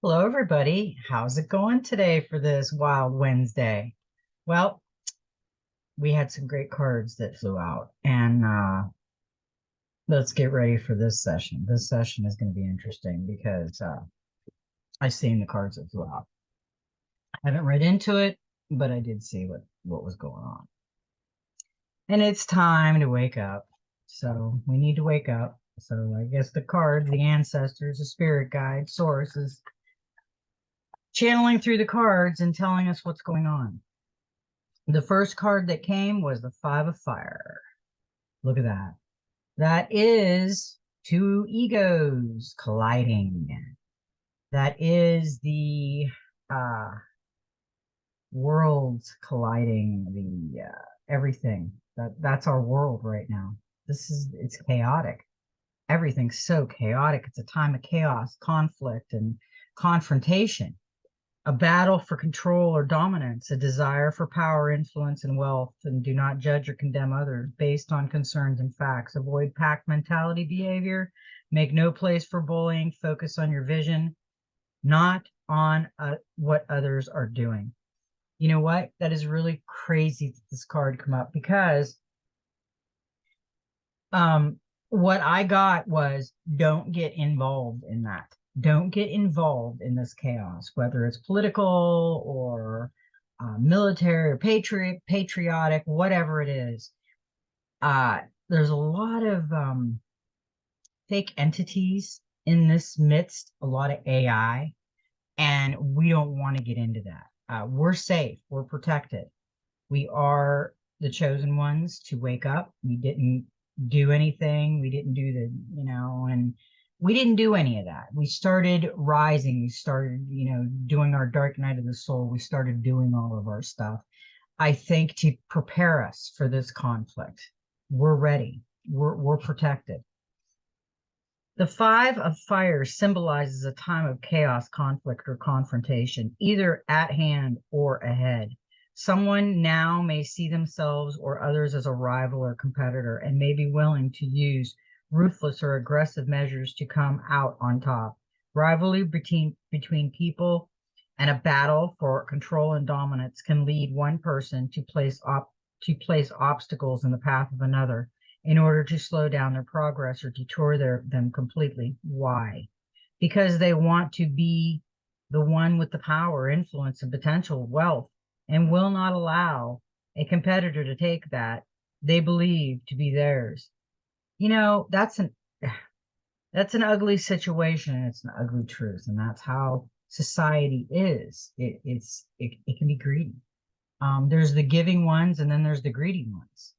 Hello, everybody. How's it going today for this Wild Wednesday? Well, we had some great cards that flew out, and let's get ready for this session. This session is going to be interesting because I've seen the cards that flew out. I haven't read into it, but I did see what was going on. And it's time to wake up. So we need to wake up. So I guess the cards, the ancestors, the spirit guide, source is channeling through the cards and telling us what's going on. The first card that came was the Five of Fire. Look at that. That is two egos colliding. That is the worlds colliding, the everything. That's our world right now. It's chaotic. Everything's so chaotic. It's a time of chaos, conflict, and confrontation. A battle for control or dominance, a desire for power, influence, and wealth, and do not judge or condemn others based on concerns and facts. Avoid pack mentality behavior. Make no place for bullying. Focus on your vision, not on what others are doing. You know what? That is really crazy that this card come up because what I got was don't get involved in that. Don't get involved in this chaos, whether it's political or military or patriotic, whatever it is. There's a lot of fake entities in this midst, a lot of AI, and we don't want to get into that. We're safe, we're protected. We are the chosen ones to wake up. We didn't do anything. We didn't do and we didn't do any of that. We started rising. We started, doing our dark night of the soul. We started doing all of our stuff, I think, to prepare us for this conflict. We're ready. We're protected. The Five of Fire symbolizes a time of chaos, conflict, or confrontation, either at hand or ahead. Someone now may see themselves or others as a rival or competitor and may be willing to use ruthless or aggressive measures to come out on top. Rivalry between people and a battle for control and dominance can lead one person to place obstacles in the path of another in order to slow down their progress or detour them completely. Why? Because they want to be the one with the power, influence, and potential wealth, and will not allow a competitor to take that they believe to be theirs. That's an ugly situation. It's an ugly truth, and that's how society is. It can be greedy. There's the giving ones, and then there's the greedy ones.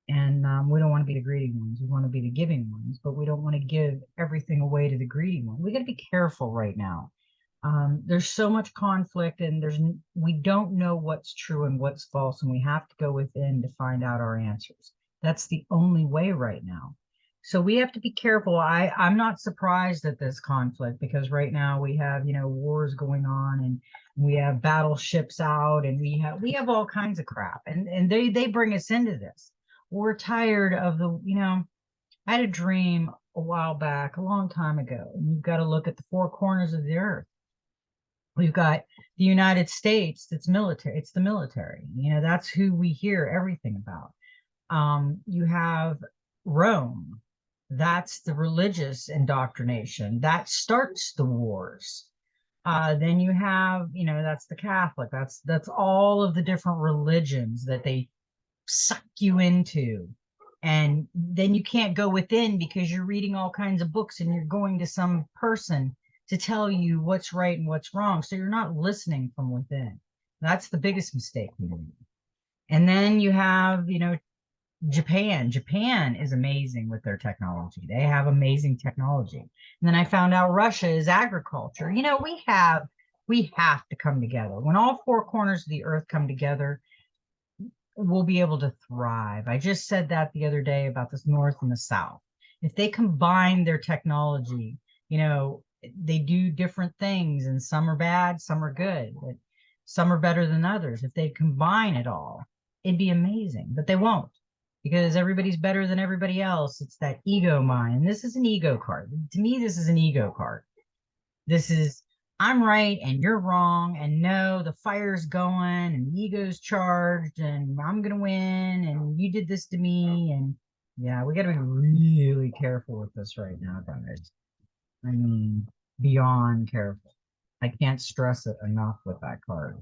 And we don't want to be the greedy ones. We want to be the giving ones, but we don't want to give everything away to the greedy one. We got to be careful right now. There's so much conflict, and we don't know what's true and what's false, and we have to go within to find out our answers. That's the only way right now. So we have to be careful. I'm not surprised at this conflict because right now we have, wars going on, and we have battleships out, and we have all kinds of crap, and they bring us into this. We're tired of I had a dream a while back, a long time ago, and you've got to look at the four corners of the earth. We've got the United States, that's military. It's the military. That's who we hear everything about. You have Rome. That's the religious indoctrination. That starts the wars. Then you have, that's the Catholic. That's all of the different religions that they suck you into. And then you can't go within because you're reading all kinds of books and you're going to some person to tell you what's right and what's wrong. So you're not listening from within. That's the biggest mistake we made. And then you have, Japan. Japan is amazing with their technology. They have amazing technology. And then I found out Russia is agriculture. We have to come together. When all four corners of the earth come together, we'll be able to thrive. I just said that the other day about this North and the South. If they combine their technology, they do different things, and some are bad, some are good, but some are better than others. If they combine it all, it'd be amazing, but they won't because everybody's better than everybody else. It's that ego mind. This is an ego card. To me, this is an ego card. This is I'm right and you're wrong, and no, the fire's going and the ego's charged and I'm gonna win and you did this to me. And yeah, we gotta be really careful with this right now, guys. I mean, beyond careful. I can't stress it enough with that card.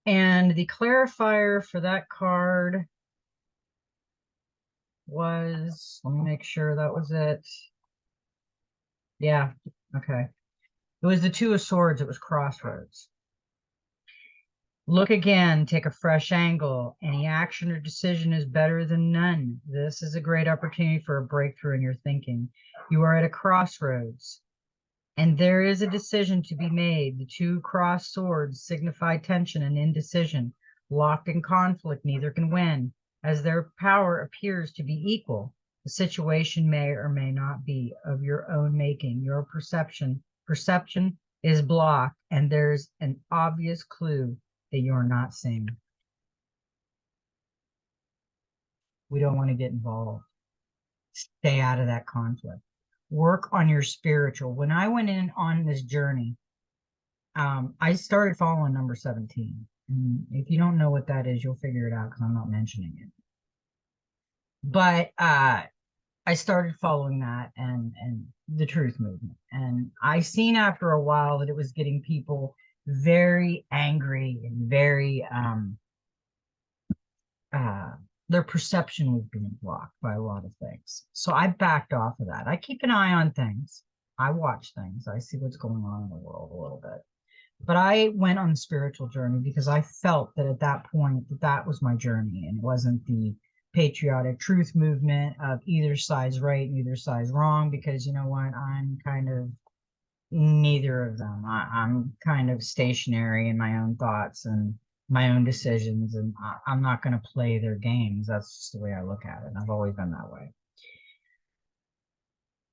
And the clarifier for that card was, let me make sure that was it. Yeah, okay. It was the Two of Swords, it was crossroads. Look again, take a fresh angle. Any action or decision is better than none. This is a great opportunity for a breakthrough in your thinking. You are at a crossroads, and there is a decision to be made. The two crossed swords signify tension and indecision. Locked in conflict, neither can win. As their power appears to be equal, the situation may or may not be of your own making. Your perception is blocked, and there's an obvious clue that you're not seeing. We don't want to get involved. Stay out of that conflict. Work on your spiritual. When I went in on this journey, I started following number 17. And if you don't know what that is, you'll figure it out because I'm not mentioning it. But I started following that and the truth movement. And I seen after a while that it was getting people very angry and very uh their perception was being blocked by a lot of things. So I backed off of that. I keep an eye on things. I watch things. I see what's going on in the world a little bit. But I went on the spiritual journey because I felt that at that point that that was my journey, and it wasn't the patriotic truth movement of either side's right and either side's wrong, because you know what, I'm kind of neither of them. I'm kind of stationary in my own thoughts and my own decisions, and I'm not going to play their games. That's just the way I look at it, and I've always been that way.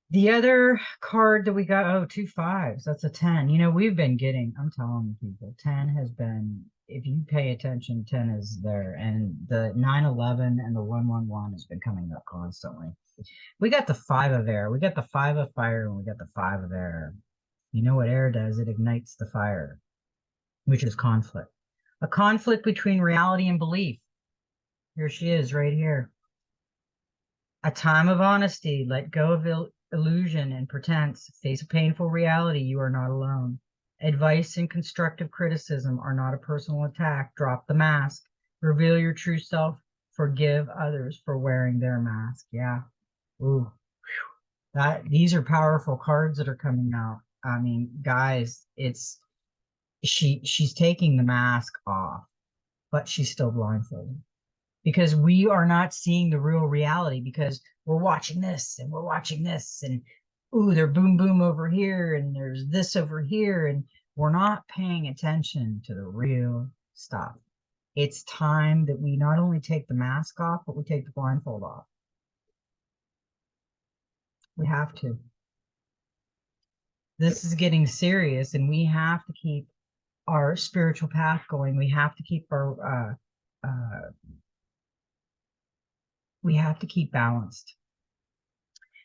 The other card that we got, oh, two fives. That's a 10. You know, we've been getting, I'm telling you people, 10 has been, if you pay attention, 10 is there. And the 911 and the 111 has been coming up constantly. We got the five of air. We got the five of fire, and we got the five of air. You know what air does? It ignites the fire, which is conflict. A conflict between reality and belief. Here she is right here. A time of honesty. Let go of illusion and pretense. Face a painful reality. You are not alone. Advice and constructive criticism are not a personal attack. Drop the mask. Reveal your true self. Forgive others for wearing their mask. Yeah. Ooh. That these are powerful cards that are coming out. I mean, guys, it's she's taking the mask off, but she's still blindfolded because we are not seeing the real reality, because we're watching this and we're watching this, and ooh, they're boom boom over here and there's this over here, and we're not paying attention to the real stuff. It's time that we not only take the mask off, but we take the blindfold off. We have to. This is getting serious, and we have to keep our spiritual path going. We have to keep balanced.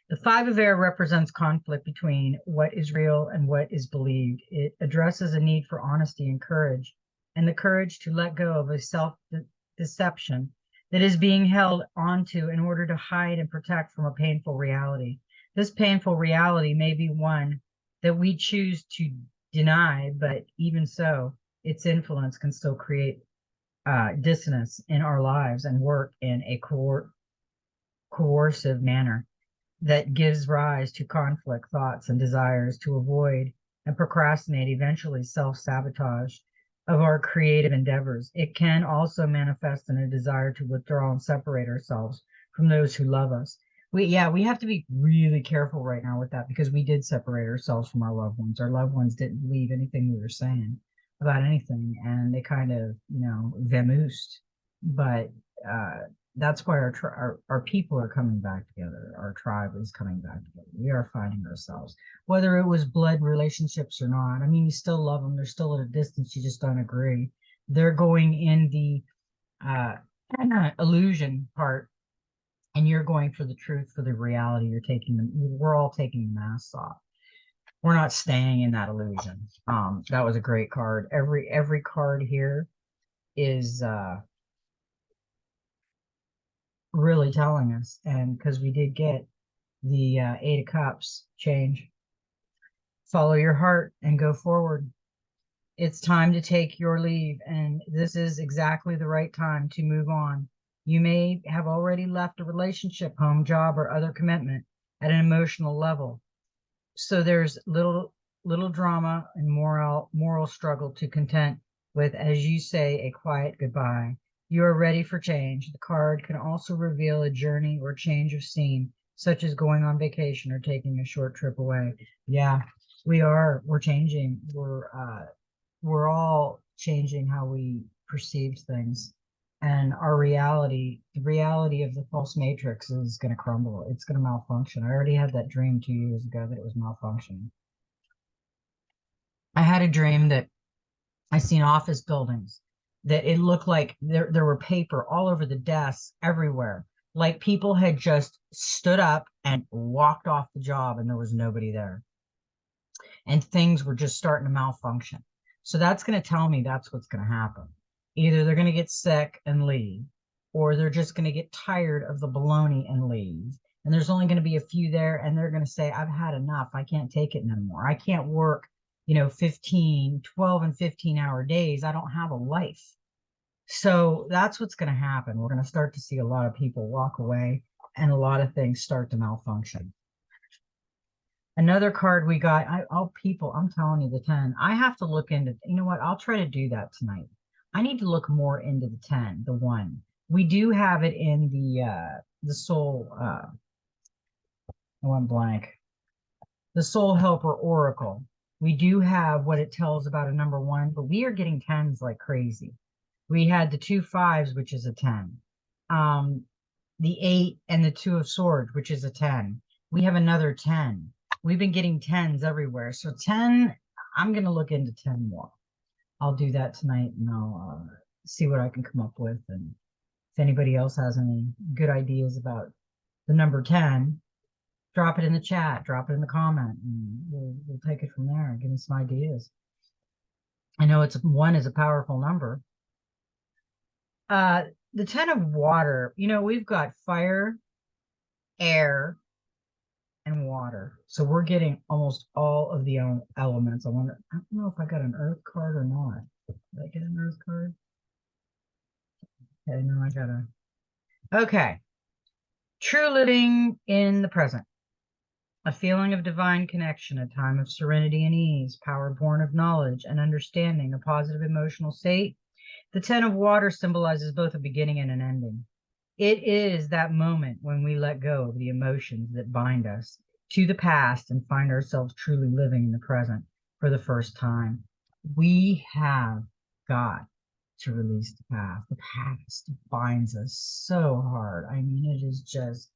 The five of air represents conflict between what is real and what is believed. It addresses a need for honesty and courage, and the courage to let go of a self-deception that is being held onto in order to hide and protect from a painful reality. This painful reality may be one that we choose to deny, but even so, its influence can still create dissonance in our lives and work in a coercive manner that gives rise to conflict thoughts and desires to avoid and procrastinate, eventually self-sabotage of our creative endeavors. It can also manifest in a desire to withdraw and separate ourselves from those who love us. We have to be really careful right now with that, because we did separate ourselves from our loved ones. Our loved ones didn't believe anything we were saying about anything, and they kind of, vamoosed. But that's why our people are coming back together. Our tribe is coming back together. We are finding ourselves, whether it was blood relationships or not. I mean, you still love them. They're still at a distance. You just don't agree. They're going in the uh, illusion part, and you're going for the truth, for the reality. You're taking them. We're all taking the masks off. We're not staying in that illusion. That was a great card. Every card here is really telling us, and because we did get the Eight of Cups change. Follow your heart and go forward. It's time to take your leave, and this is exactly the right time to move on. You may have already left a relationship, home, job, or other commitment at an emotional level. So there's little drama and moral struggle to content with, as you say, a quiet goodbye. You are ready for change. The card can also reveal a journey or change of scene, such as going on vacation or taking a short trip away. Yeah, we're changing. We're all changing how we perceive things. And the reality of the false matrix is going to crumble. It's going to malfunction. I already had that dream 2 years ago that it was malfunctioning. I had a dream that I seen office buildings that it looked like there were paper all over the desks everywhere. Like people had just stood up and walked off the job and there was nobody there. And things were just starting to malfunction. So that's going to tell me that's what's going to happen. Either they're going to get sick and leave, or they're just going to get tired of the baloney and leave. And there's only going to be a few there, and they're going to say, I've had enough. I can't take it no more. I can't work, 12 and 15-hour days. I don't have a life. So that's what's going to happen. We're going to start to see a lot of people walk away and a lot of things start to malfunction. Another card we got, I'm telling you, the 10. I have to look into, you know what? I'll try to do that tonight. I need to look more into the 10, the 1. We do have it in the soul, I went blank. The Soul Helper Oracle. We do have what it tells about a number 1, but we are getting 10s like crazy. We had the 2 5s, which is a 10. The 8 and the 2 of Swords, which is a 10. We have another 10. We've been getting 10s everywhere. So 10, I'm going to look into 10 more. I'll do that tonight and I'll see what I can come up with. And if anybody else has any good ideas about the number 10, drop it in the chat, drop it in the comment, and we'll take it from there and give me some ideas. I know 1 is a powerful number. The 10 of water, we've got fire, air, and water. So we're getting almost all of the elements. I don't know if I got an earth card or not. Did I get an earth card? Okay, no, I gotta. Okay. True living in the present. A feeling of divine connection, a time of serenity and ease, power born of knowledge and understanding, a positive emotional state. The 10 of water symbolizes both a beginning and an ending. It is that moment when we let go of the emotions that bind us to the past and find ourselves truly living in the present for the first time. We have got to release the past. The past binds us so hard. I mean, it is just,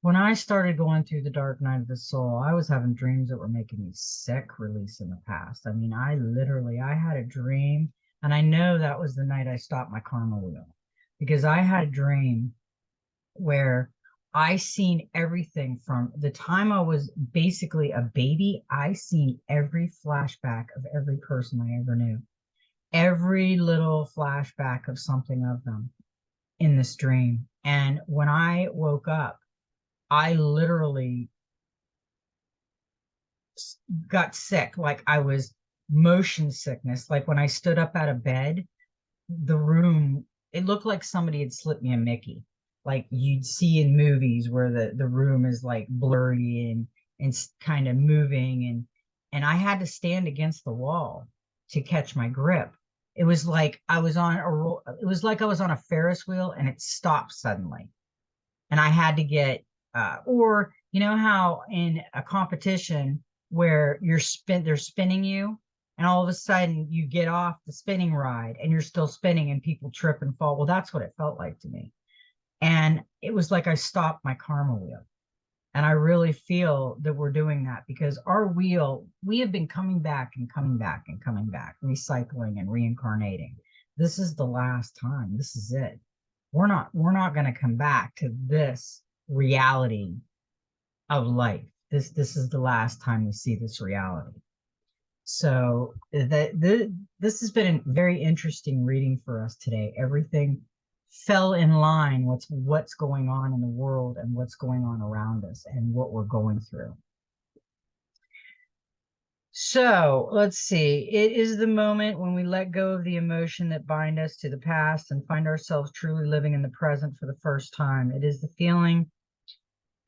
when I started going through the dark night of the soul, I was having dreams that were making me sick releasing the past. I mean, I had a dream, and I know that was the night I stopped my karma wheel, because I had a dream where I seen everything from the time I was basically a baby. I seen every flashback of every person I ever knew, every little flashback of something of them in this dream. And when I woke up, I literally got sick. Like I was motion sickness. Like when I stood up out of bed, the room, it looked like somebody had slipped me a Mickey. Like you'd see in movies where the room is like blurry and kind of moving, and I had to stand against the wall to catch my grip. It was like I was on it was like I was on a Ferris wheel and it stopped suddenly. And I had to get or you know how in a competition where they're spinning you, and all of a sudden you get off the spinning ride and you're still spinning and people trip and fall. Well, that's what it felt like to me. And it was like I stopped my karma wheel. And I really feel that we're doing that because our wheel, we have been coming back and coming back and coming back, recycling and reincarnating. This is the last time. This is it. We're not going to come back to this reality of life. this is the last time we see this reality. So this has been a very interesting reading for us today. Everything fell in line what's going on in the world and what's going on around us and what we're going through. So let's see. It is the moment when we let go of the emotion that bind us to the past and find ourselves truly living in the present for the first time. It is the feeling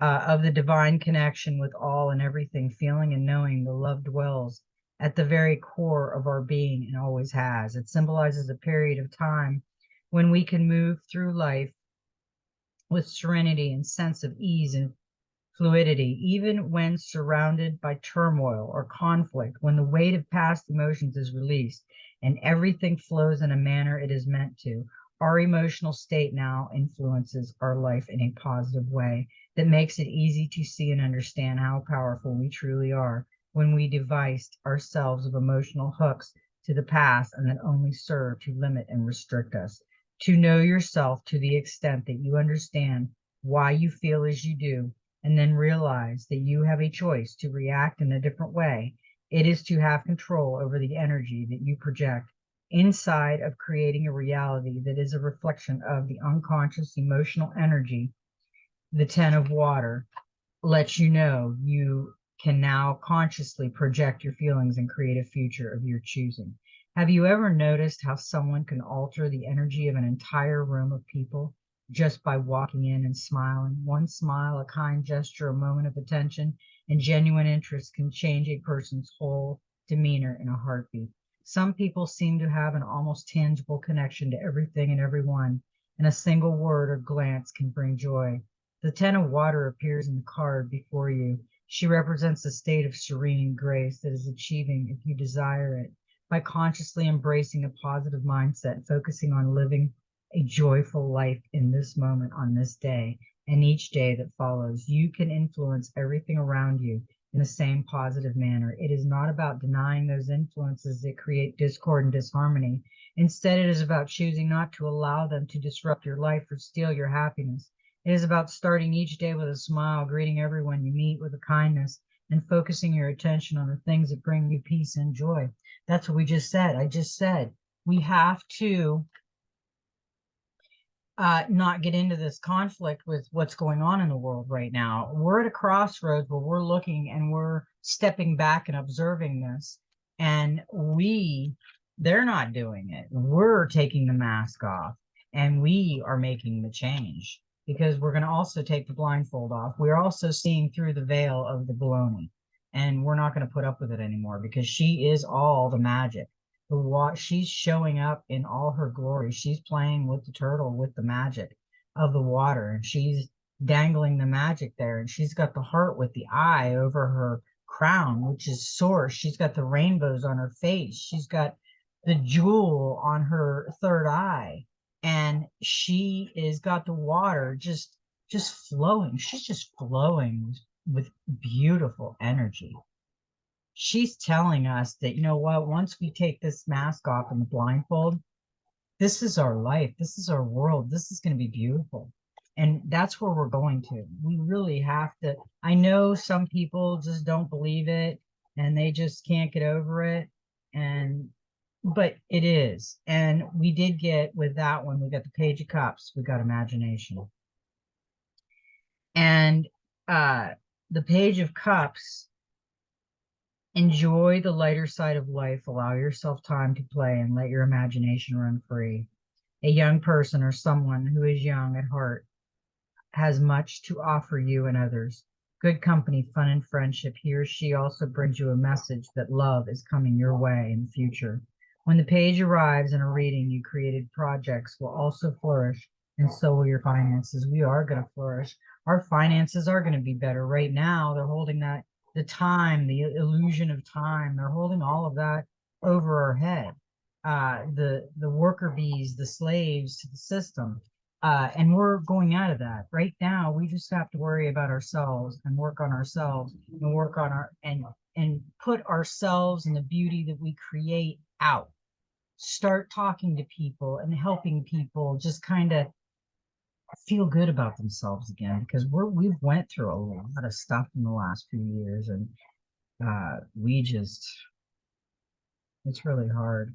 of the divine connection with all and everything, feeling and knowing the love dwells at the very core of our being and always has. It symbolizes a period of time when we can move through life with serenity and sense of ease and fluidity, even when surrounded by turmoil or conflict, when the weight of past emotions is released and everything flows in a manner it is meant to. Our emotional state now influences our life in a positive way that makes it easy to see and understand how powerful we truly are when we devised ourselves of emotional hooks to the past and that only serve to limit and restrict us. To know yourself to the extent that you understand why you feel as you do, and then realize that you have a choice to react in a different way. It is to have control over the energy that you project inside of creating a reality that is a reflection of the unconscious emotional energy. The 10 of water lets you know you can now consciously project your feelings and create a future of your choosing. Have you ever noticed how someone can alter the energy of an entire room of people just by walking in and smiling? One smile, a kind gesture, a moment of attention, and genuine interest can change a person's whole demeanor in a heartbeat. Some people seem to have an almost tangible connection to everything and everyone, and a single word or glance can bring joy. The 10 of water appears in the card before you. She represents a state of serene grace that is achieving if you desire it. By consciously embracing a positive mindset, focusing on living a joyful life in this moment, on this day, and each day that follows, you can influence everything around you in the same positive manner. It is not about denying those influences that create discord and disharmony. Instead, it is about choosing not to allow them to disrupt your life or steal your happiness. It is about starting each day with a smile, greeting everyone you meet with a kindness, and focusing your attention on the things that bring you peace and joy. That's what we just said. I just said we have to not get into this conflict with what's going on in the world right now. We're at a crossroads where we're looking and we're stepping back and observing this, and they're not doing it. We're taking the mask off and we are making the change because we're going to also take the blindfold off. We're also seeing through the veil of the baloney, and we're not going to put up with it anymore because she is all the magic. She's showing up in all her glory. She's playing with the turtle with the magic of the water, and she's dangling the magic there. And she's got the heart with the eye over her crown, which is source. She's got the rainbows on her face. She's got the jewel on her third eye, and she is got the water just flowing. She's just flowing with beautiful energy. She's telling us that, you know what, once we take this mask off and the blindfold, this is our life, this is our world, this is going to be beautiful. And that's where we're going to. We really have to. I know some people just don't believe it and they just can't get over it. But it is. And we did get with that one, we got the Page of Cups, we got imagination. And the Page of Cups, enjoy the lighter side of life, allow yourself time to play and let your imagination run free. A young person or someone who is young at heart has much to offer you and others. Good company, fun, and friendship. He or she also brings you a message that love is coming your way in the future. When the page arrives in a reading, you created projects will also flourish, and so will your finances. We are going to flourish. Our finances are going to be better. Right now, they're holding the time, the illusion of time. They're holding all of that over our head. The worker bees, the slaves to the system. And we're going out of that. Right now, we just have to worry about ourselves and work on ourselves and work on and put ourselves and the beauty that we create out. Start talking to people and helping people, just kind of feel good about themselves again, because we've went through a lot of stuff in the last few years, and we just, it's really hard.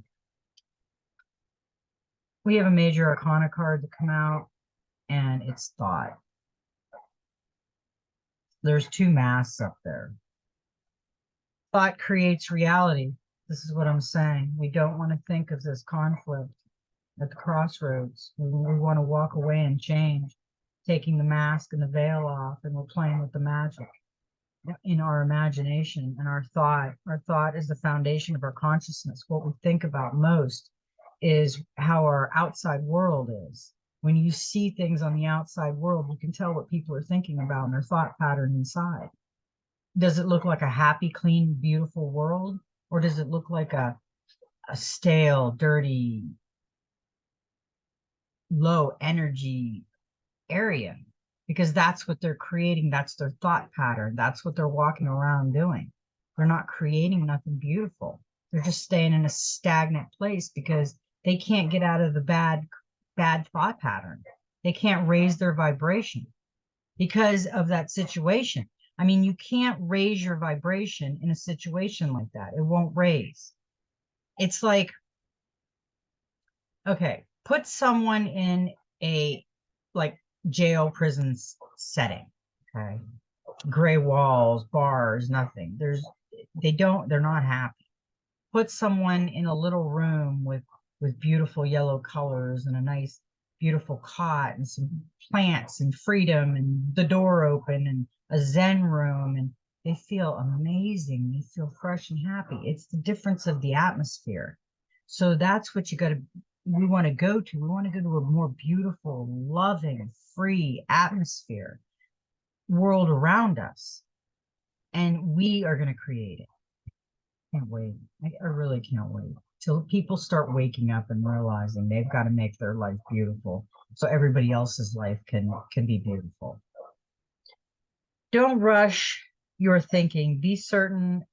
We have a major arcana card to come out, and it's thought. There's two masks up there. Thought creates reality. This is what I'm saying. We don't want to think of this conflict at the crossroads. We want to walk away and change, taking the mask and the veil off, and we're playing with the magic in our imagination and our thought. Our thought is the foundation of our consciousness. What we think about most is how our outside world is. When you see things on the outside world, you can tell what people are thinking about and their thought pattern inside. Does it look like a happy, clean, beautiful world? Or does it look like a stale, dirty, low energy area? Because that's what they're creating. That's their thought pattern. That's what they're walking around doing. They're not creating nothing beautiful. They're just staying in a stagnant place because they can't get out of the bad thought pattern. They can't raise their vibration because of that situation. I mean, you can't raise your vibration in a situation like that. It won't raise. It's like, okay, put someone in a like jail prison setting. Okay. Gray walls, bars, nothing. They're not happy. Put someone in a little room with beautiful yellow colors and a nice beautiful cot and some plants and freedom and the door open and a zen room, and they feel amazing. They feel fresh and happy. It's the difference of the atmosphere. So that's what we want to go to. We want to go to a more beautiful, loving, free atmosphere world around us, and we are going to create it. Can't wait. I really can't wait till people start waking up and realizing they've got to make their life beautiful so everybody else's life can be beautiful. Don't rush your thinking. Be certain.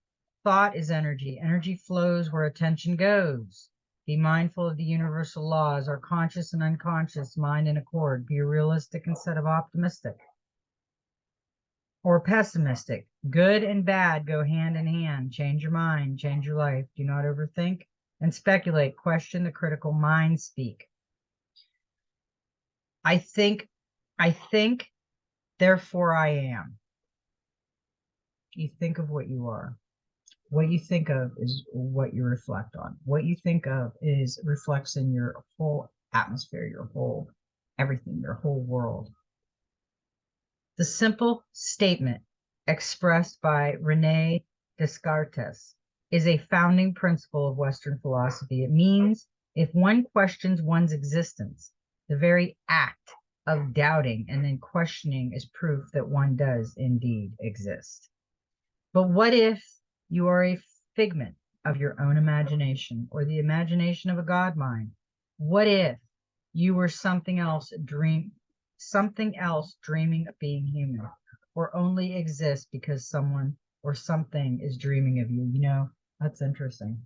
Thought is energy. Energy flows where attention goes. Be mindful of the universal laws. Our conscious and unconscious mind in accord. Be realistic instead of optimistic or pessimistic. Good and bad go hand in hand. Change your mind, change your life. Do not overthink and speculate. Question the critical mind. Speak. I think, therefore I am. You think of what you are. What you think of is what you reflect on. What you think of is reflects in your whole atmosphere, your whole everything, your whole world. The simple statement expressed by Rene Descartes is a founding principle of Western philosophy. It means if one questions one's existence, the very act of doubting and then questioning is proof that one does indeed exist. But what if you are a figment of your own imagination or the imagination of a God mind? What if you were something else dreaming of being human, or only exist because someone or something is dreaming of you? You know, that's interesting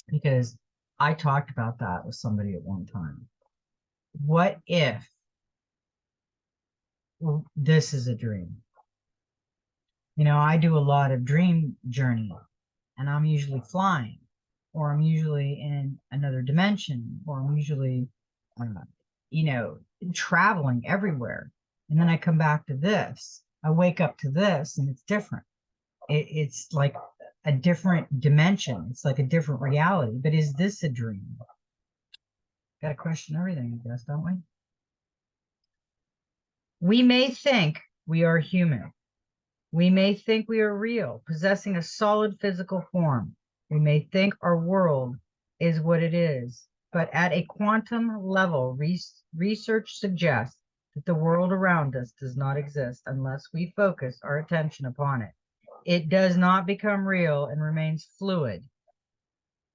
because I talked about that with somebody at one time. What if this is a dream? You know, I do a lot of dream journeying, and I'm usually flying, or I'm usually in another dimension, or I'm usually, uh, traveling everywhere. And then I come back to this. I wake up to this, and it's different. It's like a different dimension. It's like a different reality. But is this a dream? Got to question everything, I guess, don't we? We may think we are human. We may think we are real, possessing a solid physical form. We may think our world is what it is, but at a quantum level, research suggests that the world around us does not exist unless we focus our attention upon it. It does not become real and remains fluid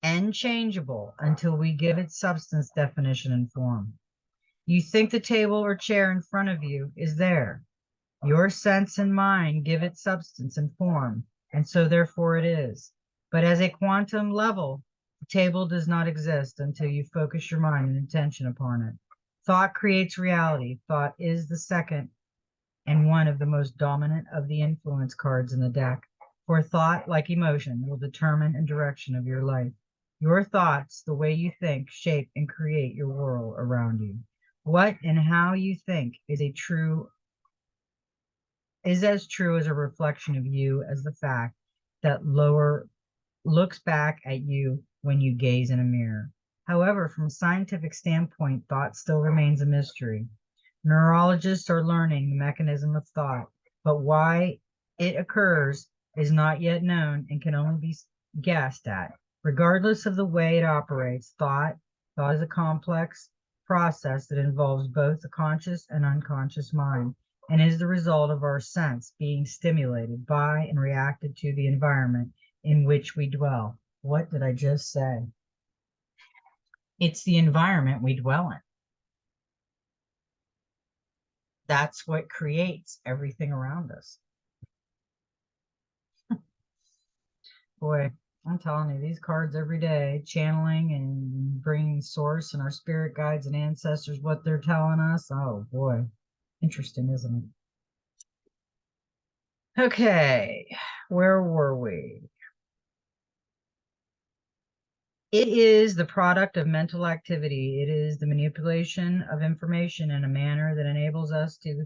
and changeable until we give it substance, definition, and form. You think the table or chair in front of you is there. Your sense and mind give it substance and form, and so therefore it is. But as a quantum level, the table does not exist until you focus your mind and attention upon it. Thought creates reality. Thought is the second and one of the most dominant of the influence cards in the deck. For thought, like emotion, will determine the direction of your life. Your thoughts, the way you think, shape and create your world around you. What and how you think is as true as a reflection of you as the fact that lower looks back at you when you gaze in a mirror. However, from a scientific standpoint, thought still remains a mystery. Neurologists are learning the mechanism of thought, but why it occurs is not yet known and can only be guessed at. Regardless of the way it operates, thought is a complex process that involves both the conscious and unconscious mind and is the result of our sense being stimulated by and reacted to the environment in which we dwell. What did I just say? It's the environment we dwell in. That's what creates everything around us. Boy, I'm telling you, these cards every day, channeling and bringing source and our spirit guides and ancestors, what they're telling us. Oh boy, interesting, isn't it? Okay, where were we? It is the product of mental activity. It is the manipulation of information in a manner that enables us to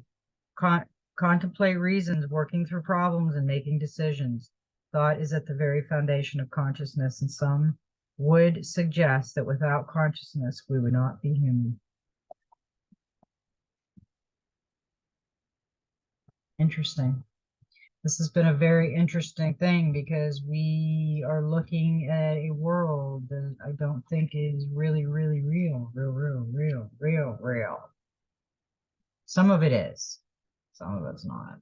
contemplate reasons, working through problems, and making decisions. Thought is at the very foundation of consciousness, and some would suggest that without consciousness, we would not be human. Interesting. This has been a very interesting thing because we are looking at a world that I don't think is really, really real. Some of it is, some of it's not.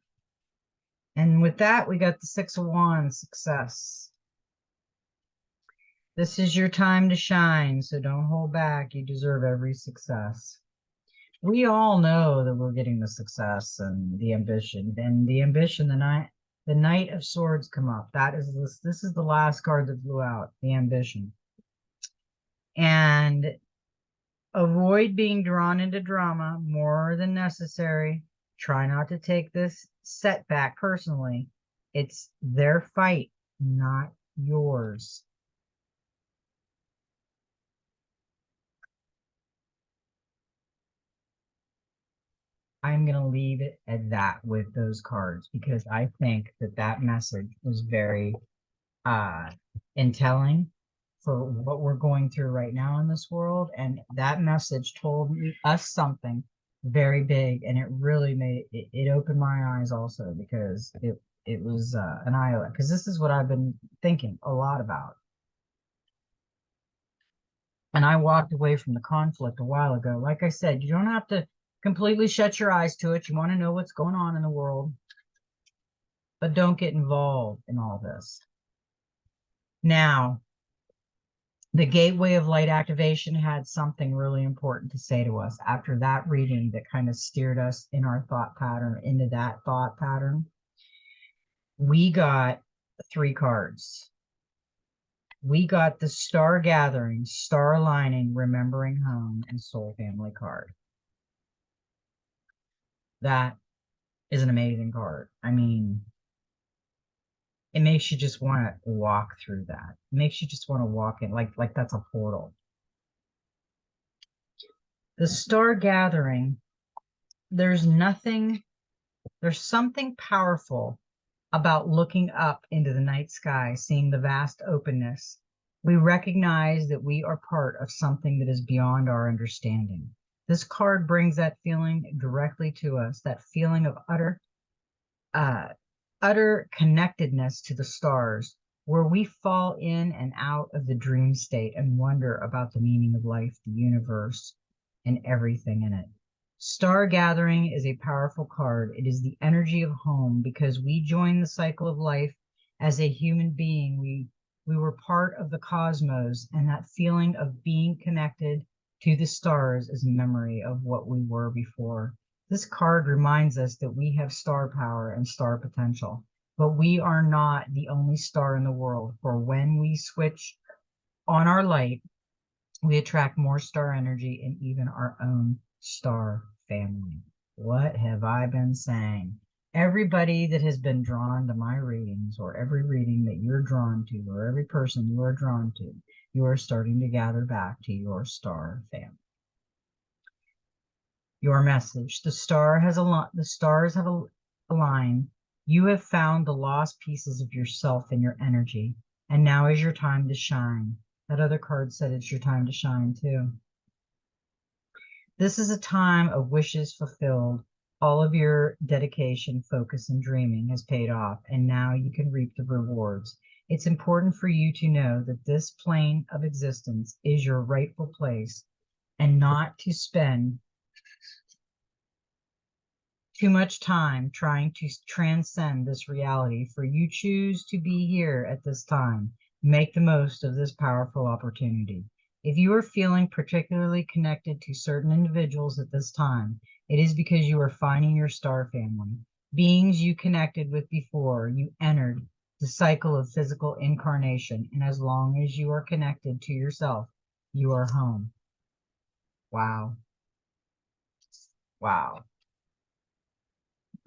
And with that, we got the Six of Wands, success. This is your time to shine, so don't hold back. You deserve every success. We all know that we're getting the success and the ambition. And the ambition, the Knight of Swords come up. This is the last card that flew out, the ambition. And avoid being drawn into drama more than necessary. Try not to take this setback personally. It's their fight, not yours. I'm going to leave it at that with those cards because I think that that message was very uh, in telling for what we're going through right now in this world. And that message told us something very big, and it really it opened my eyes also because it was an eye opener because this is what I've been thinking a lot about. And I walked away from the conflict a while ago. Like I said, you don't have to completely shut your eyes to it. You want to know what's going on in the world, but don't get involved in all this. Now, the Gateway of Light activation had something really important to say to us after that reading that kind of steered us in our thought pattern, into that thought pattern. We got 3 cards. We got the Star Gathering, Star Aligning, Remembering Home, and Soul Family card. That is an amazing card. I mean, it makes you just want to walk through that. It makes you just want to walk in like that's a portal. The Star Gathering, there's something powerful about looking up into the night sky, seeing the vast openness. We recognize that we are part of something that is beyond our understanding. This card brings that feeling directly to us, that feeling of uh, utter connectedness to the stars, where we fall in and out of the dream state and wonder about the meaning of life, the universe, and everything in it. Star Gathering is a powerful card. It is the energy of home because we join the cycle of life as a human being. We were part of the cosmos, and that feeling of being connected to the stars is a memory of what we were before. This card reminds us that we have star power and star potential, but we are not the only star in the world. For when we switch on our light, we attract more star energy and even our own Star family. What have I been saying? Everybody that has been drawn to my readings, or every reading that you're drawn to, or every person you are drawn to, you are starting to gather back to your star family. Your message. The stars have aligned. You have found the lost pieces of yourself and your energy, and now is your time to shine. That other card said it's your time to shine too. This is a time of wishes fulfilled. All of your dedication, focus, and dreaming has paid off, and now you can reap the rewards. It's important for you to know that this plane of existence is your rightful place, and not to spend too much time trying to transcend this reality, for you choose to be here at this time. Make the most of this powerful opportunity. If you are feeling particularly connected to certain individuals at this time, it is because you are finding your star family, beings you connected with before you entered the cycle of physical incarnation. And as long as you are connected to yourself, you are home. Wow. Wow.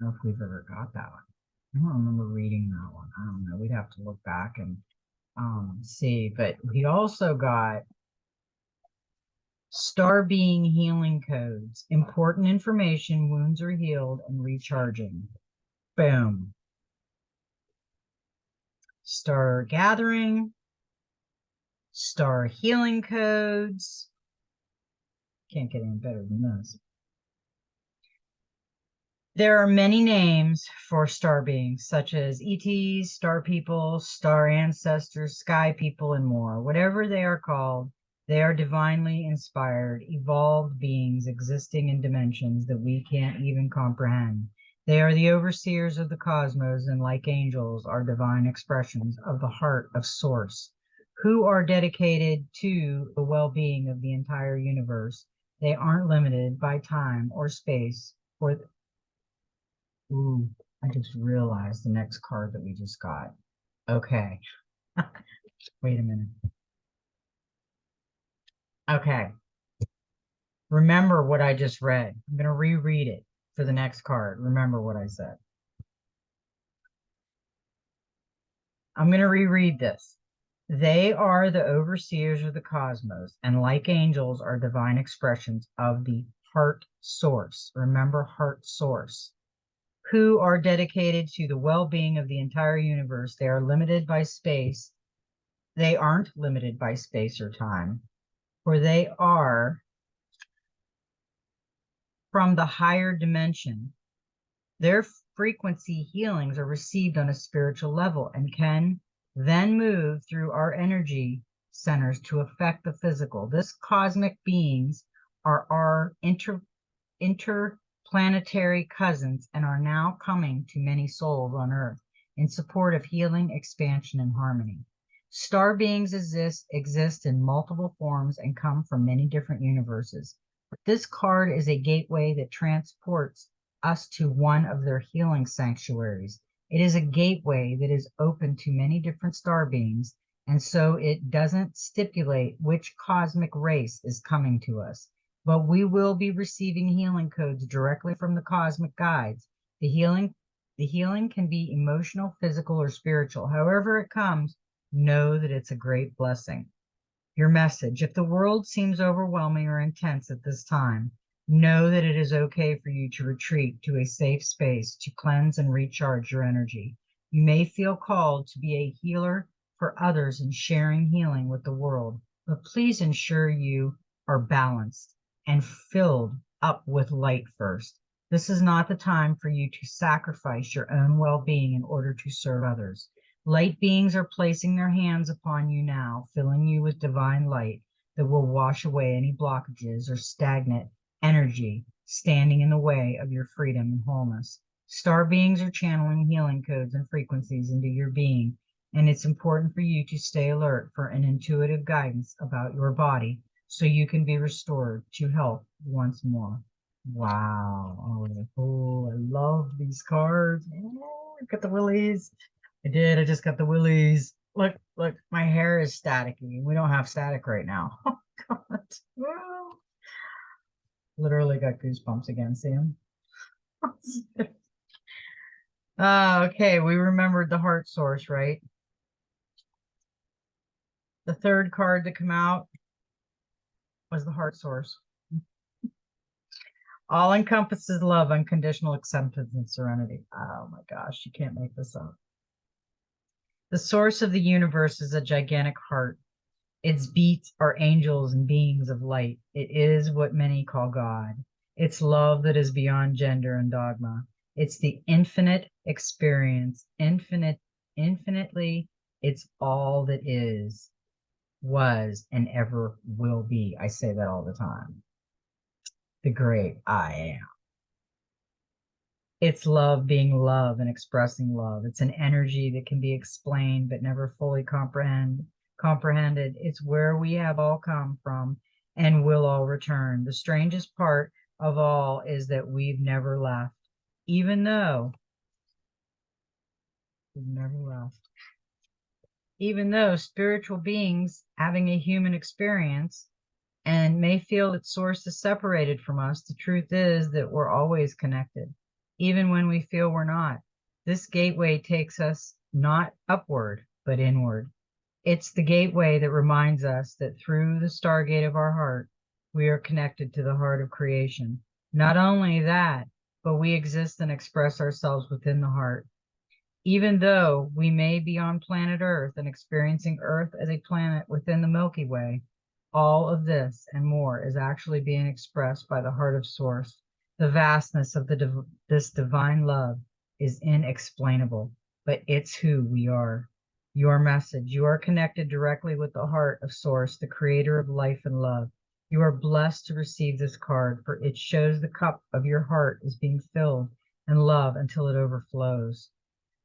Know if we've ever got that one. I don't remember reading that one. I don't know. We'd have to look back and see. But we also got star being healing codes, important information, wounds are healed and recharging. Boom. Star gathering, star healing codes. Can't get any better than this. There are many names for star beings, such as ETs, star people, star ancestors, sky people, and more. Whatever they are called, they are divinely inspired, evolved beings existing in dimensions that we can't even comprehend. They are the overseers of the cosmos, and like angels, are divine expressions of the heart of Source, who are dedicated to the well-being of the entire universe. They aren't limited by time or space, or ooh, I just realized the next card that we just got. Okay. Wait a minute. Okay. Remember what I just read. I'm going to reread it for the next card. Remember what I said. I'm going to reread this. They are the overseers of the cosmos, and like angels, are divine expressions of the heart source. Remember, heart source, who are dedicated to the well-being of the entire universe. They are limited by space. They aren't limited by space or time, for they are from the higher dimension. Their frequency healings are received on a spiritual level and can then move through our energy centers to affect the physical. This cosmic beings are our interplanetary cousins and are now coming to many souls on Earth in support of healing, expansion, and harmony. Star beings exist in multiple forms and come from many different universes. This card is a gateway that transports us to one of their healing sanctuaries. It is a gateway that is open to many different star beings, and so it doesn't stipulate which cosmic race is coming to us. But we will be receiving healing codes directly from the cosmic guides. The healing can be emotional, physical, or spiritual. However it comes, know that it's a great blessing. Your message. If the world seems overwhelming or intense at this time, know that it is okay for you to retreat to a safe space to cleanse and recharge your energy. You may feel called to be a healer for others and sharing healing with the world, but please ensure you are balanced and filled up with light first. This is not the time for you to sacrifice your own well-being in order to serve others. Light beings are placing their hands upon you now, filling you with divine light that will wash away any blockages or stagnant energy standing in the way of your freedom and wholeness. Star beings are channeling healing codes and frequencies into your being, and it's important for you to stay alert for an intuitive guidance about your body so you can be restored to health once more. Wow. Oh, I love these cards. Oh, I got the willies. I did. I just got the willies. Look, look, my hair is staticky. We don't have static right now. Oh, God. Literally got goosebumps again. See him? Okay, we remembered the heart source, right? The third card to come out was the heart source. All encompasses love, unconditional acceptance, and serenity. Oh my gosh, you can't make this up. The source of the universe is a gigantic heart. Its beats are angels and beings of light. It is what many call God. It's love that is beyond gender and dogma. It's the infinite experience, infinitely, it's all that is, was, and ever will be. I say that all the time. The great I am. It's love being love and expressing love. It's an energy that can be explained but never fully comprehended. It's where we have all come from and will all return. The strangest part of all is that we've never left, even though we've never left. Even though spiritual beings having a human experience and may feel its source is separated from us, the truth is that we're always connected, even when we feel we're not. This gateway takes us not upward, but inward. It's the gateway that reminds us that through the stargate of our heart, we are connected to the heart of creation. Not only that, but we exist and express ourselves within the heart. Even though we may be on planet Earth and experiencing Earth as a planet within the Milky Way, all of this and more is actually being expressed by the heart of Source. The vastness of this divine love is inexplainable, but it's who we are. Your message. You are connected directly with the heart of Source, the creator of life and love. You are blessed to receive this card, for it shows the cup of your heart is being filled in love until it overflows.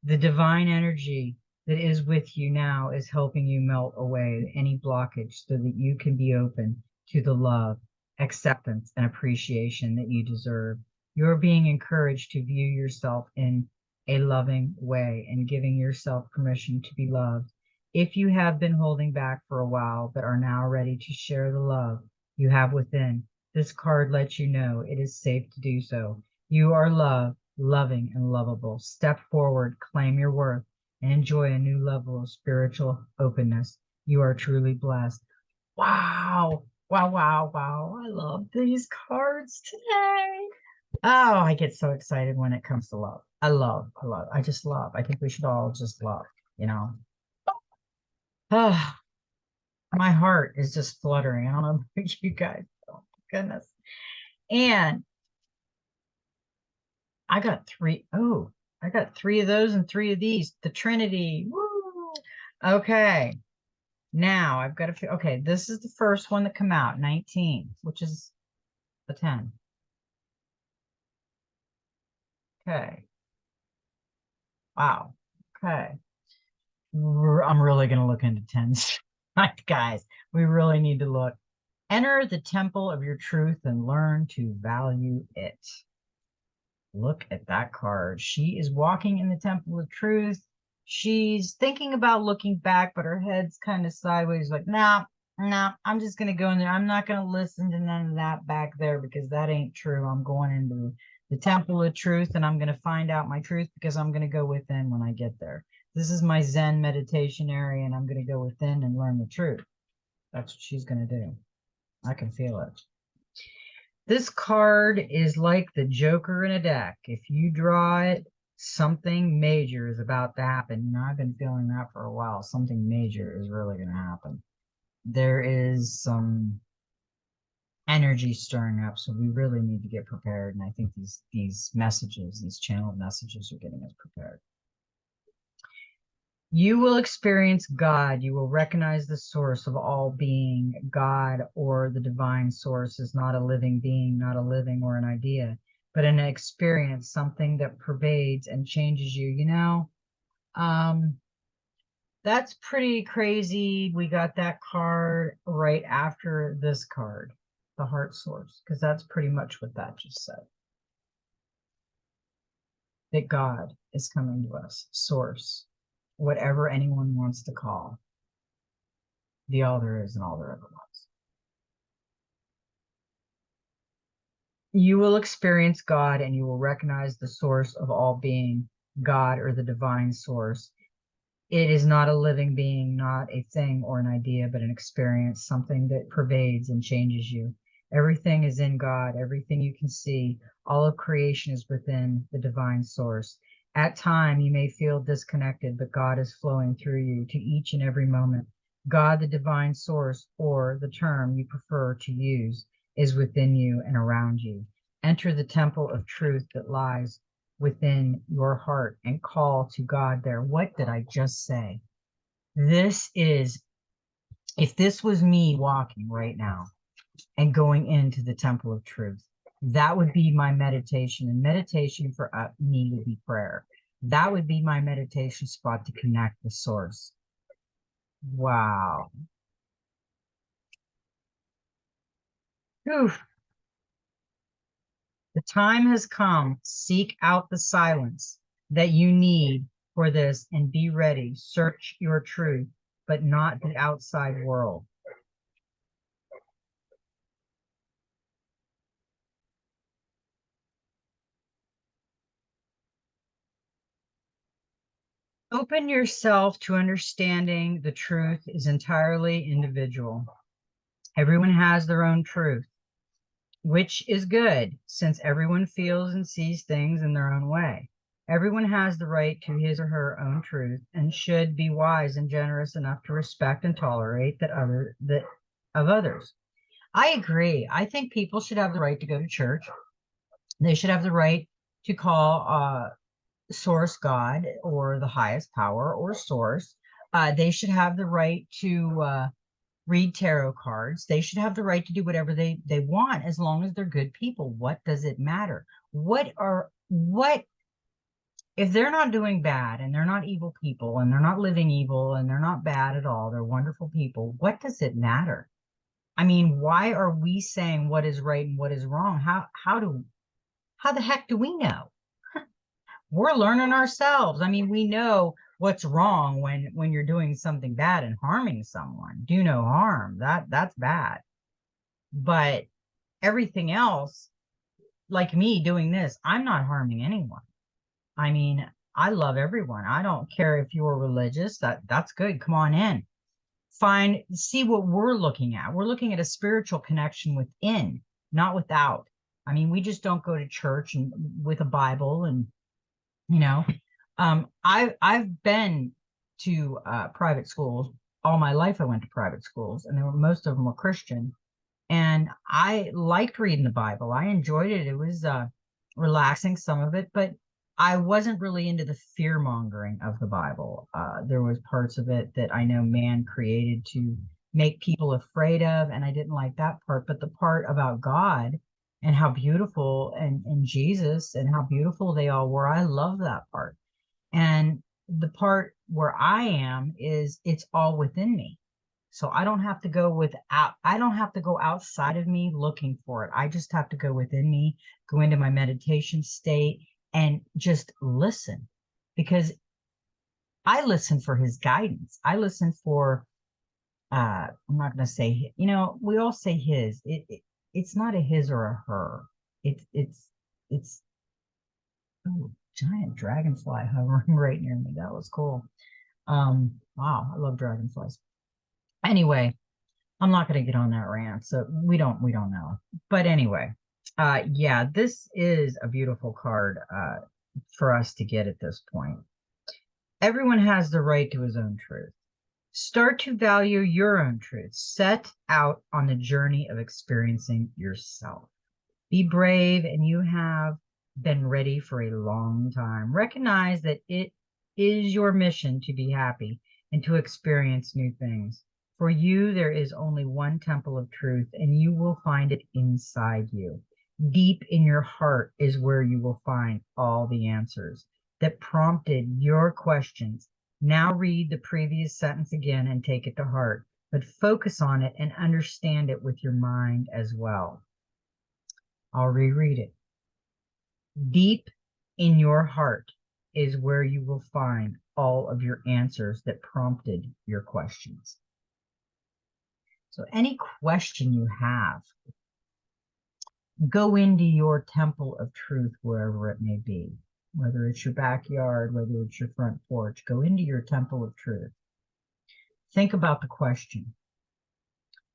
The divine energy that is with you now is helping you melt away any blockage so that you can be open to the love, acceptance, and appreciation that you deserve. You're being encouraged to view yourself in a loving way and giving yourself permission to be loved. If you have been holding back for a while but are now ready to share the love you have within, this card lets you know it is safe to do so. You are loved, loving, and lovable. Step forward, claim your worth, and enjoy a new level of spiritual openness. You are truly blessed. Wow. Wow, wow, wow. I love these cards today. Oh, I get so excited when it comes to love. I just love. I think we should all just love, you know. Oh, my heart is just fluttering. I don't know about you guys. Oh, goodness. And I got three. Oh, I got three of those and three of these. The Trinity. Woo. Okay. Now I've got to. Okay, this is the first one that come out, 19, which is the 10. Okay. Wow. Okay. I'm really going to look into 10s. Guys, we really need to look. Enter the temple of your truth and learn to value it. Look at that card. She is walking in the temple of truth. She's thinking about looking back, but her head's kind of sideways, like, nah, nah, I'm just going to go in there. I'm not going to listen to none of that back there because that ain't true. I'm going into the temple of truth and I'm going to find out my truth because I'm going to go within when I get there. This is my Zen meditation area and I'm going to go within and learn the truth. That's what she's going to do. I can feel it. This card is like the Joker in a deck. If you draw it, something major is about to happen. You know, I've been feeling that for a while. Something major is really going to happen. There is some energy stirring up, so we really need to get prepared. And I think these messages, these channeled messages, are getting us prepared. You will experience God. You will recognize the source of all being. God or the divine source is not a living being, not a living or an idea, but an experience, something that pervades and changes you. You know, that's pretty crazy. We got that card right after this card, the heart source, because that's pretty much what that just said. That God is coming to us, source, whatever anyone wants to call the all there is and all there ever was. You will experience God and you will recognize the source of all being, God or the divine source. It is not a living being, not a thing or an idea, but an experience, something that pervades and changes you. Everything is in God, everything you can see, all of creation is within the divine source. At time, you may feel disconnected, but God is flowing through you to each and every moment. God, the divine source, or the term you prefer to use, is within you and around you. Enter the temple of truth that lies within your heart and call to God there. What did I just say? This is, if this was me walking right now and going into the temple of truth, that would be my meditation. And meditation for me would be prayer. That would be my meditation spot to connect with source. Wow. Whew. The time has come. Seek out the silence that you need for this and be ready. Search your truth, but not the outside world. Open yourself to understanding the truth is entirely individual. Everyone has their own truth, which is good since everyone feels and sees things in their own way. Everyone has the right to his or her own truth and should be wise and generous enough to respect and tolerate that of others. I agree. I think people should have the right to go to church. They should have the right to call source God or the highest power or source. They should have the right to read tarot cards. They should have the right to do whatever they want as long as they're good people. What does it matter? What if they're not doing bad and they're not evil people and they're not living evil and they're not bad at all? They're wonderful people. What does it matter? I mean, why are we saying what is right and what is wrong? How the heck do we know? We're learning ourselves. I mean, we know what's wrong when you're doing something bad and harming someone. Do no harm. That's bad. But everything else, like me doing this, I'm not harming anyone. I mean, I love everyone. I don't care if you're religious. That's good. Come on in. See what we're looking at. We're looking at a spiritual connection within, not without. I mean, we just don't go to church and with a Bible and you know I've been to private schools all my life. I went to private schools and most of them were Christian, and I liked reading the Bible. I enjoyed it. It was relaxing, some of it, but I wasn't really into the fear mongering of the Bible. There was parts of it that I know man created to make people afraid of, and I didn't like that part. But the part about God and how beautiful and Jesus and how beautiful they all were, I love that part. And the part where I am is it's all within me. So I don't have to go outside of me looking for it. I just have to go within me, go into my meditation state and just listen, because I listen for his guidance. I listen for I'm not going to say, we all say his. It's not a his or a her. It's oh, giant dragonfly hovering right near me. That was cool. Wow, I love dragonflies. Anyway, I'm not going to get on that rant. So we don't know. But anyway, yeah, this is a beautiful card for us to get at this point. Everyone has the right to his own truth. Start to value your own truth. Set out on the journey of experiencing yourself. Be brave, and you have been ready for a long time. Recognize that it is your mission to be happy and to experience new things. For you, there is only one temple of truth, and you will find it inside you. Deep in your heart is where you will find all the answers that prompted your questions. Now read the previous sentence again and take it to heart, but focus on it and understand it with your mind as well. I'll reread it. Deep in your heart is where you will find all of your answers that prompted your questions. So any question you have, Go into your temple of truth, wherever it may be, whether it's your backyard, whether it's your front porch. Go into your temple of truth. Think about the question.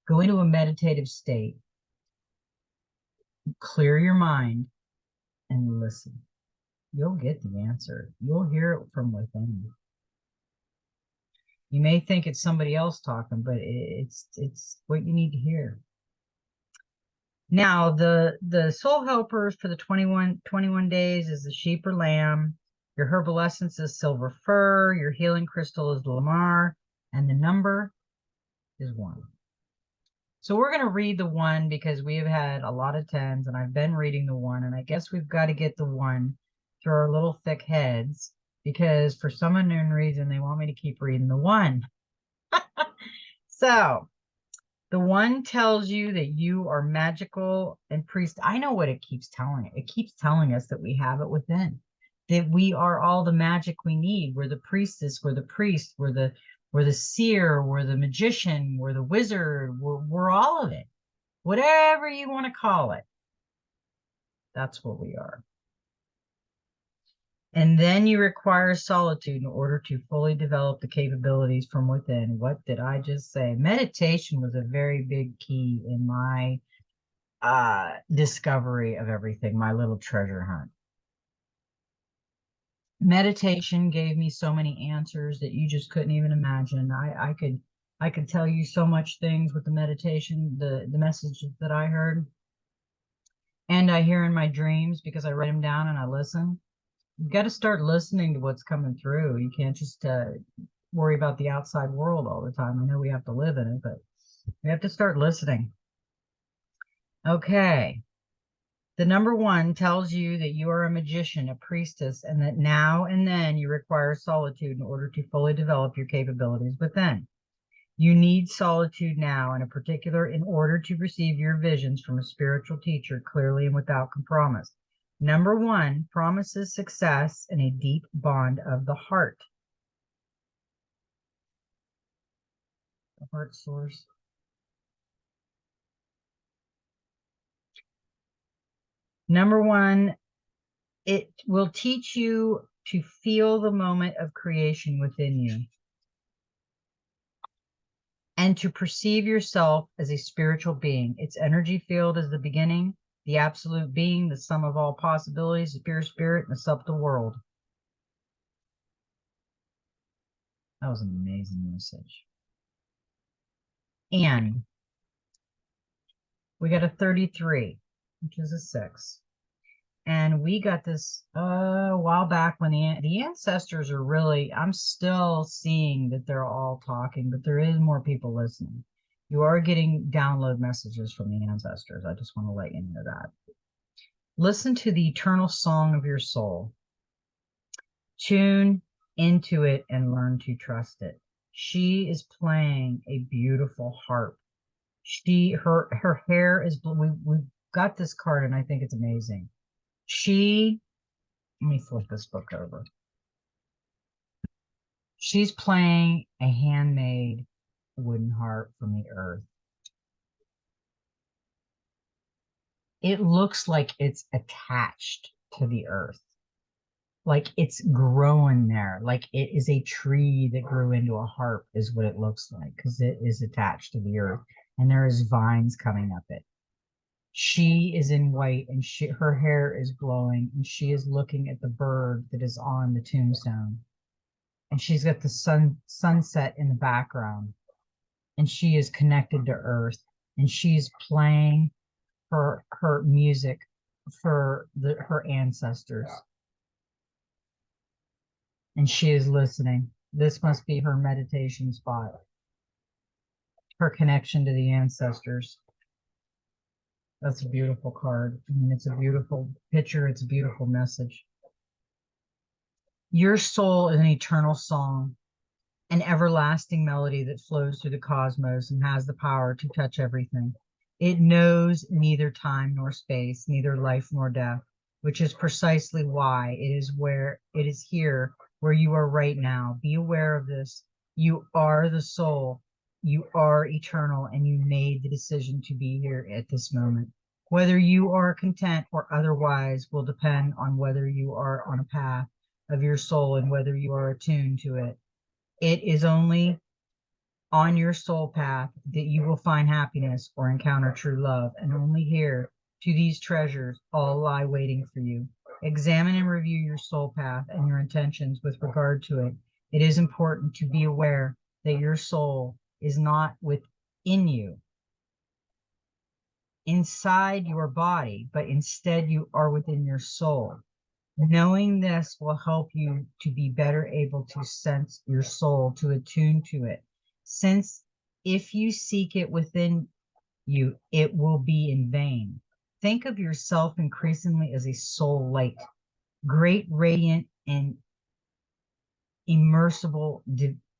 Go into a meditative state, clear your mind, and listen. You'll get the answer. You'll hear it from within. You may think it's somebody else talking, but it's what you need to hear. Now, the soul helpers for the 21 days is the sheep or lamb. Your herbal essence is silver fir. Your healing crystal is Lamar. And the number is 1. So we're going to read the 1 because we have had a lot of 10s, and I've been reading the 1, and I guess we've got to get the 1 through our little thick heads because for some unknown reason they want me to keep reading the 1. So the 1 tells you that you are magical and priest. I know what it keeps telling it. It keeps telling us that we have it within, that we are all the magic we need. We're the priestess, we're the priest, we're the seer, we're the magician, we're the wizard, we're all of it. Whatever you want to call it, that's what we are. And then you require solitude in order to fully develop the capabilities from within. What did I just say? Meditation was a very big key in my discovery of everything, my little treasure hunt. Meditation gave me so many answers that you just couldn't even imagine. I could tell you so much things with the meditation, the messages that I heard and I hear in my dreams because I write them down and I listen. You got to start listening to what's coming through. You can't just worry about the outside world all the time. I know we have to live in it, but we have to start listening. Okay. The number 1 tells you that you are a magician, a priestess, and that now and then you require solitude in order to fully develop your capabilities within. You need solitude now, in particular, in order to receive your visions from a spiritual teacher clearly and without compromise. Number 1 promises success and a deep bond of the heart. The heart source. Number 1, it will teach you to feel the moment of creation within you and to perceive yourself as a spiritual being. Its energy field is the beginning, the absolute being, the sum of all possibilities, the pure spirit, and the subtle world. That was an amazing message. And we got a 33, which is a 6. And we got this a while back when the ancestors are really, I'm still seeing that they're all talking, but there is more people listening. You are getting download messages from the ancestors. I just want to let you know that. Listen to the eternal song of your soul. Tune into it and learn to trust it. She is playing a beautiful harp. Her hair is blue. We've got this card and I think it's amazing. Let me flip this book over. She's playing a handmade wooden harp from the earth. It looks like it's attached to the earth. Like it's growing there. Like it is a tree that grew into a harp is what it looks like because it is attached to the earth and there is vines coming up it. She is in white and her hair is glowing and she is looking at the bird that is on the tombstone. And she's got the sunset in the background. And she is connected to earth. And she's playing her music for her ancestors. And she is listening. This must be her meditation spot. Her connection to the ancestors. That's a beautiful card. I mean, it's a beautiful picture. It's a beautiful message. Your soul is an eternal song, an everlasting melody that flows through the cosmos and has the power to touch everything. It knows neither time nor space, neither life nor death, which is precisely why it is here where you are right now. Be aware of this. You are the soul. You are eternal, and you made the decision to be here at this moment. Whether you are content or otherwise will depend on whether you are on a path of your soul and whether you are attuned to it. It is only on your soul path that you will find happiness or encounter true love, and only here to these treasures all lie waiting for you. Examine and review your soul path and your intentions with regard to it. It is important to be aware that your soul is not within you, inside your body, but instead you are within your soul. Knowing this will help you to be better able to sense your soul, to attune to it. Since if you seek it within you, it will be in vain. Think of yourself increasingly as a soul light, great, radiant, and immersible,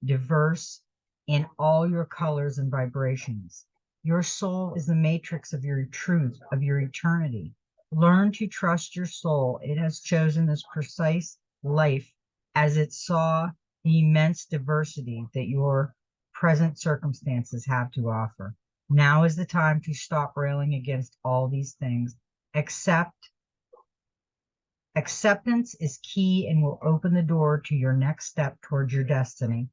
diverse in all your colors and vibrations. Your soul is the matrix of your truth, of your eternity. Learn to trust your soul. It has chosen this precise life as it saw the immense diversity that your present circumstances have to offer. Now is the time to stop railing against all these things. Acceptance is key and will open the door to your next step towards your destiny.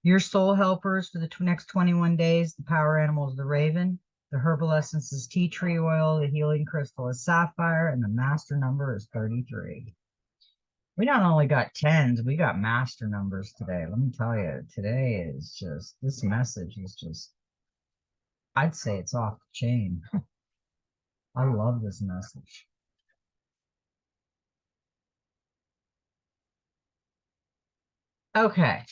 Your soul helpers for the next 21 days, the power animal is the raven, the herbal essence is tea tree oil, the healing crystal is sapphire, and the master number is 33. We not only got tens, we got master numbers today. Let me tell you, today is just, this message is just, I'd say it's off the chain. I love this message. Okay.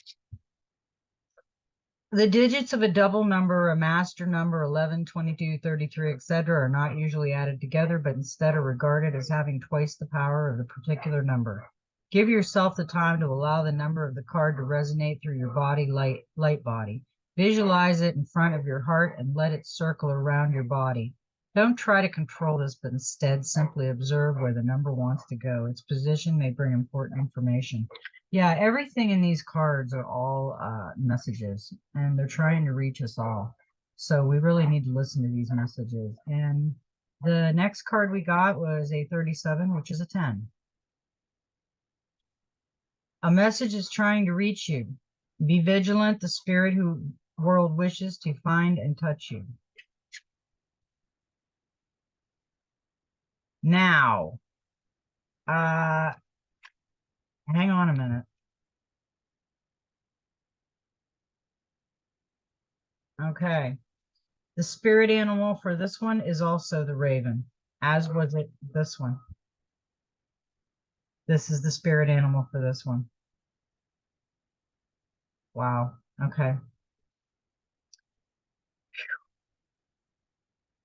The digits of a double number, a master number, 11, 22, 33, etc., are not usually added together, but instead are regarded as having twice the power of the particular number. Give yourself the time to allow the number of the card to resonate through your body, light body. Visualize it in front of your heart and let it circle around your body. Don't try to control this, but instead simply observe where the number wants to go. Its position may bring important information. Yeah, everything in these cards are all messages, and they're trying to reach us all. So we really need to listen to these messages. And the next card we got was a 37, which is a 10. A message is trying to reach you. Be vigilant. The spirit who world wishes to find and touch you. Now, hang on a minute. Okay. The spirit animal for this one is also the raven, as was it this one. This is the spirit animal for this one. Wow. Okay.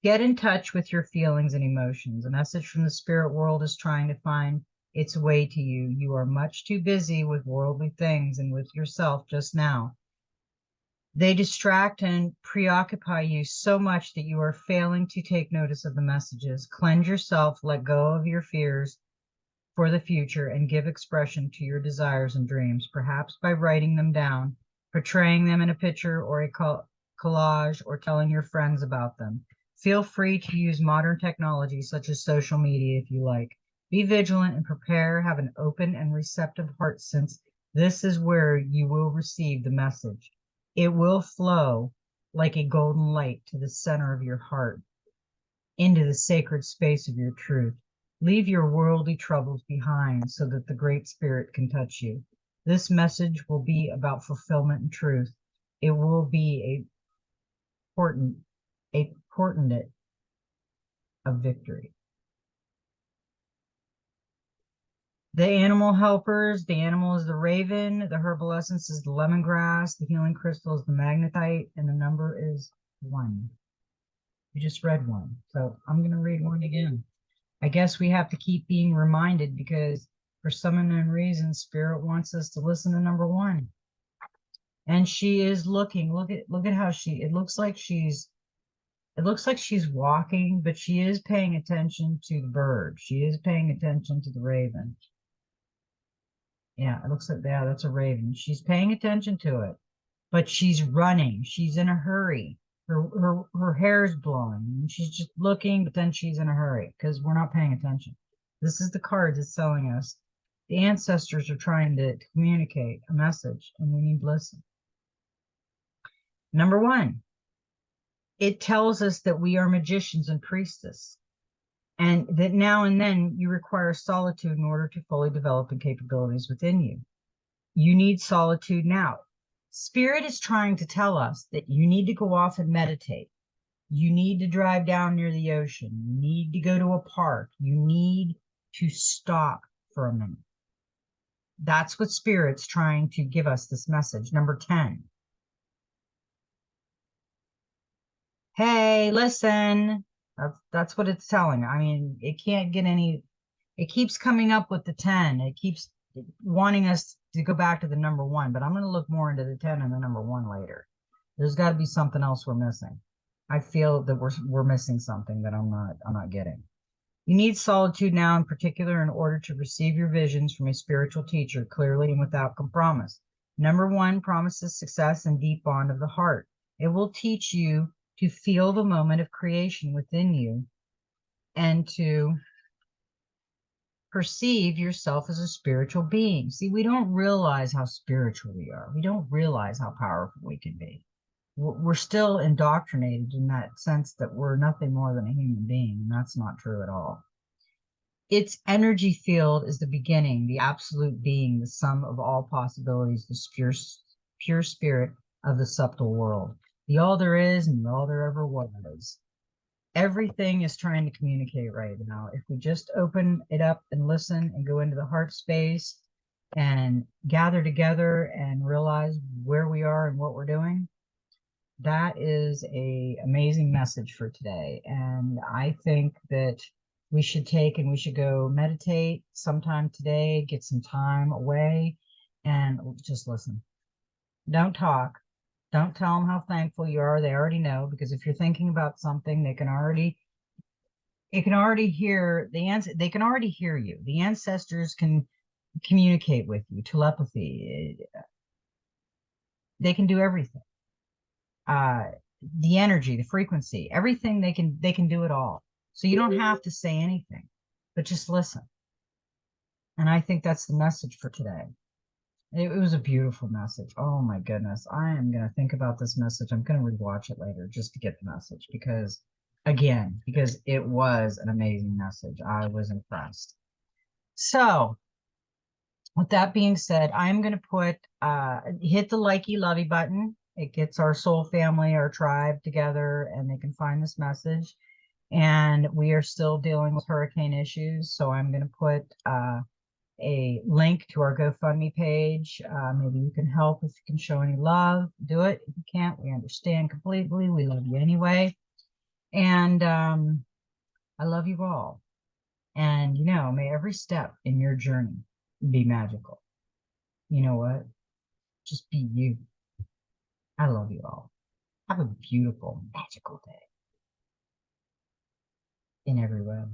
Get in touch with your feelings and emotions. A message from the spirit world is trying to find its way to you. You are much too busy with worldly things and with yourself just now. They distract and preoccupy you so much that you are failing to take notice of the messages. Cleanse yourself, let go of your fears for the future, and give expression to your desires and dreams, perhaps by writing them down, portraying them in a picture or a collage, or telling your friends about them. Feel free to use modern technology such as social media if you like. Be vigilant and prepare, have an open and receptive heart, since this is where you will receive the message. It will flow like a golden light to the center of your heart, into the sacred space of your truth. Leave your worldly troubles behind so that the Great Spirit can touch you. This message will be about fulfillment and truth. It will be a portent of victory. The animal helpers, the animal is the raven, the herbal essence is the lemongrass, the healing crystal is the magnetite, and the number is 1. You just read 1. So I'm going to read 1 again. I guess we have to keep being reminded, because for some unknown reason, Spirit wants us to listen to number 1. And she is looking. Look at how it looks like she's walking, but she is paying attention to the bird. She is paying attention to the raven. Yeah, it looks like, yeah, that's a raven. She's paying attention to it, but she's running. She's in a hurry. Her hair's blowing and she's just looking, but then she's in a hurry because we're not paying attention. This is the card that's telling us the ancestors are trying to communicate a message and we need to listen. Number one, it tells us that we are magicians and priestess, and that now and then you require solitude in order to fully develop the capabilities within you. You need solitude now. Spirit is trying to tell us that you need to go off and meditate. You need to drive down near the ocean. You need to go to a park. You need to stop for a minute. That's what Spirit's trying to give us this message. Number 10. Hey, listen. That's what it's telling. I mean, it can't get any, it keeps coming up with the 10. It keeps wanting us to go back to the number 1, but I'm going to look more into the 10 and the number 1 later. There's got to be something else we're missing. I feel that we're missing something that I'm not getting. You need solitude now in particular in order to receive your visions from a spiritual teacher clearly and without compromise. Number 1 promises success and deep bond of the heart. It will teach you to feel the moment of creation within you and to perceive yourself as a spiritual being. See, we don't realize how spiritual we are. We don't realize how powerful we can be. We're still indoctrinated in that sense that we're nothing more than a human being, and that's not true at all. Its energy field is the beginning, the absolute being, the sum of all possibilities, the pure spirit of the subtle world, the all there is and all there ever was. Everything is trying to communicate right now. If we just open it up and listen and go into the heart space and gather together and realize where we are and what we're doing, that is a amazing message for today. And I think that we should take and we should go meditate sometime today, get some time away and just listen. Don't talk. Don't tell them how thankful you are. They already know, because if you're thinking about something, it can already hear the answer. They can already hear you. The ancestors can communicate with you, telepathy. They can do everything. The energy, the frequency, everything, they can do it all. So you don't have to say anything, but just listen. And I think that's the message for today. It was a beautiful message. Oh my goodness. I am going to think about this message. I'm going to rewatch it later just to get the message because it was an amazing message. I was impressed. So with that being said, I'm going to hit the likey lovey button. It gets our soul family, our tribe together, and they can find this message. And we are still dealing with hurricane issues. So I'm going to put a link to our GoFundMe page. Maybe you can help if you can show any love. Do it. If you can't, we understand completely. We love you anyway. And I love you all. And, may every step in your journey be magical. You know what? Just be you. I love you all. Have a beautiful, magical day in every way.